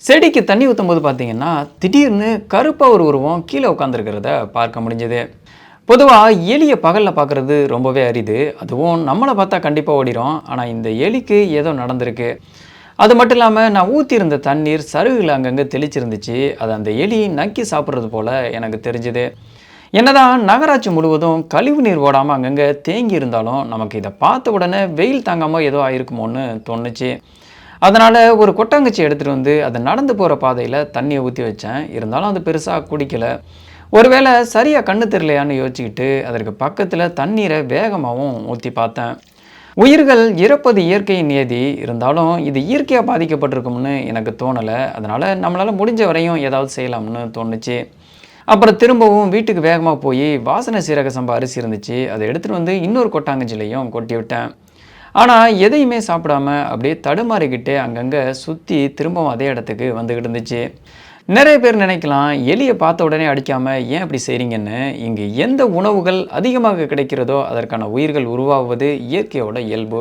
செடிக்கு தண்ணி ஊற்றும்போது பார்த்தீங்கன்னா, திடீர்னு கருப்பா ஒரு உருவம் கீழ உட்காந்துருக்கிறத பார்க்க முடிஞ்சது. பொதுவா எலிய பகல்ல பார்க்குறது ரொம்பவே அரிது. அதுவும் நம்மள பார்த்தா கண்டிப்பா ஓடிரும். ஆனா இந்த எலிக்கு ஏதோ நடந்திருக்கு. அது மட்டும் இல்லாம நான் ஊத்தியிருந்த தண்ணீர் சருகுல அங்கங்க தெளிச்சிருந்துச்சு. அது அந்த எலி நக்கி சாப்பிடுறது போல எனக்கு தெரிஞ்சது. என்னதான் நகராட்சி முழுவதும் கழிவு நீர் ஓடாம அங்கங்க தேங்கி இருந்தாலும், நமக்கு இத பார்த்த உடனே வெயில் தாங்காம ஏதோ ஆயிருக்குமோன்னு தோணுச்சு. அதனால ஒரு கொட்டாங்குச்சி எடுத்துட்டு வந்து, அத நடந்து போற பாதையில தண்ணிய ஊத்தி வச்சேன். இருந்தாலும் அது பெருசா குடிக்கல. ஒருவேள சரியா கண்ணு தெரியலையான்னு யோசிச்சுக்கிட்டு, அதற்கு பக்கத்துல தண்ணீர வேகமாவும் ஊத்தி பார்த்தேன். உயிர்கள் இறப்பது இயற்கையின் நியதி. இருந்தாலும் இது இயற்கையா பாதிக்கப்பட்டிருக்கும்னு எனக்கு தோணல. அதனால நம்மளால முடிஞ்ச வரையும் ஏதாவது செய்யலாம்னு தோணுச்சு. அப்புறம் திரும்பவும் வீட்டுக்கு வேகமா போயி, வாசனை சீரக சம்பா அரிசி இருந்துச்சு. அத எடுத்துட்டு வந்து இன்னொரு கொட்டாங்குச்சிலயும் கொட்டி விட்டேன். ஆனா, எதையுமே சாப்பிடாம அப்படியே தடுமாறிக்கிட்டே அங்கங்க சுத்தி திரும்பவும் அதே இடத்துக்கு வந்துகிட்டு இருந்துச்சு. நெறைய பேர் நினைக்கலாம், எலிய பார்த்த உடனே அடிக்காம ஏன் அப்படி செய்றீங்கன்னு. இங்கு எந்த உணவுகள் அதிகமாக கிடைக்கிறதோ, அதற்கான உயிர்கள் உருவாவது இயற்கையோட இயல்பு.